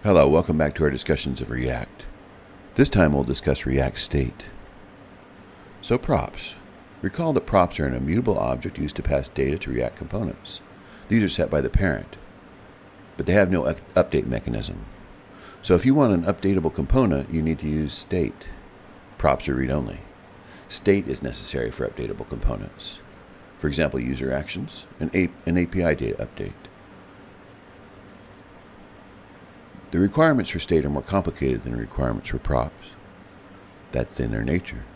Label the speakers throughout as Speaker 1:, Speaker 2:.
Speaker 1: Hello, welcome back to our discussions of React. This time we'll discuss React State. So props. Recall that props are an immutable object used to pass data to React components. These are set by the parent, but they have no update mechanism. So if you want an updatable component, you need to use state. Props are read-only. State is necessary for updatable components. For example, user actions, an API data update. The requirements for state are more complicated than the requirements for props. That's in their nature.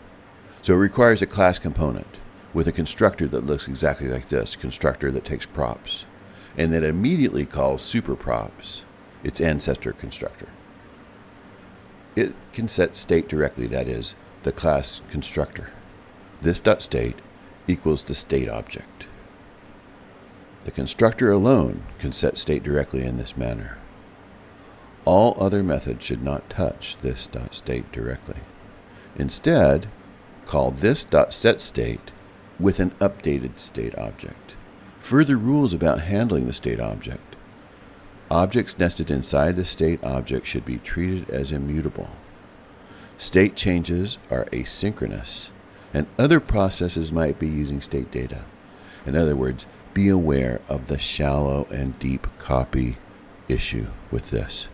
Speaker 1: So it requires a class component with a constructor that looks exactly like this, constructor that takes props, and that immediately calls superprops, its ancestor constructor. It can set state directly, that is, the class constructor. This.state equals the state object. The constructor alone can set state directly in this manner. All other methods should not touch this.state directly. Instead, call this.setState with an updated state object. Further rules about handling the state object. Objects nested inside the state object should be treated as immutable. State changes are asynchronous, and other processes might be using state data. In other words, be aware of the shallow and deep copy issue with this.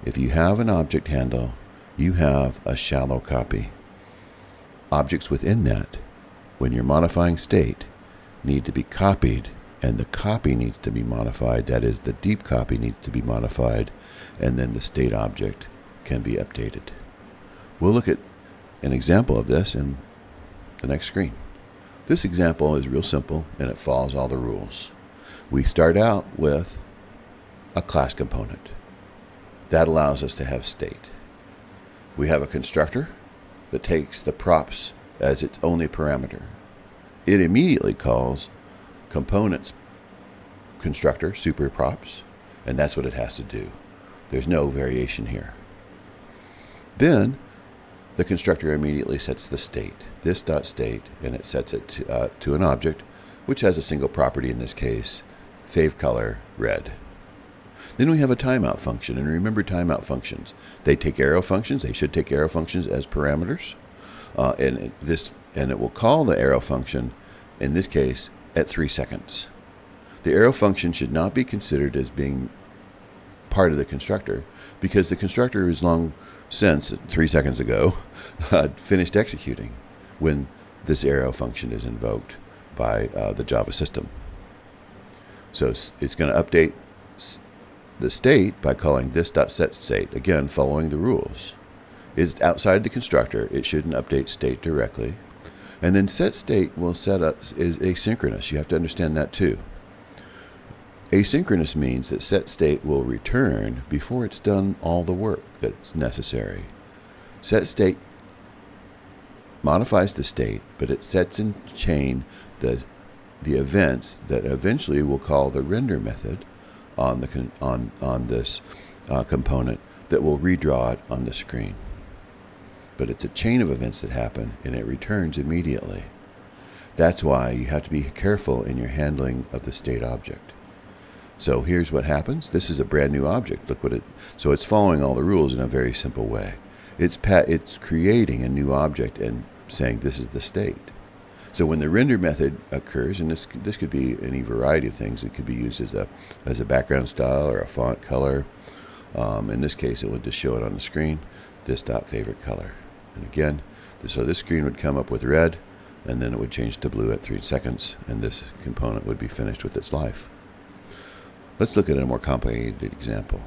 Speaker 1: If you have an object handle, you have a shallow copy. Objects within that, when you're modifying state, need to be copied, and the copy needs to be modified. That is, the deep copy needs to be modified, and then the state object can be updated. We'll look at an example of this in the next screen. This example is real simple, and it follows all the rules. We start out with a class component. That allows us to have state. We have a constructor that takes the props as its only parameter. It immediately calls components constructor superprops, and that's what it has to do. There's no variation here. Then the constructor immediately sets the state, this.state, and it sets it to an object which has a single property, in this case, fave color red. Then we have a timeout function, and remember timeout functions. They take arrow functions. They should take arrow functions as parameters, and it will call the arrow function, in this case, at 3 seconds. The arrow function should not be considered as being part of the constructor, because the constructor is long since, 3 seconds ago, finished executing when this arrow function is invoked by the Java system. So it's going to update the state by calling this.setState, again following the rules. It's outside the constructor. It shouldn't update state directly. And then setState will set up is asynchronous. You have to understand that too. Asynchronous means that setState will return before it's done all the work that's necessary. setState modifies the state, but it sets in chain the events that eventually will call the render method on this component that will redraw it on the screen. But it's a chain of events that happen, and it returns immediately. That's why you have to be careful in your handling of the state object. So here's what happens. This is a brand new object. Look what it. So it's following all the rules in a very simple way. It's creating a new object and saying this is the state. So when the render method occurs, and this could be any variety of things. It could be used as a background style or a font color. In this case, it would just show it on the screen. This.favorite color. And again, so this screen would come up with red, and then it would change to blue at 3 seconds, and this component would be finished with its life. Let's look at a more complicated example.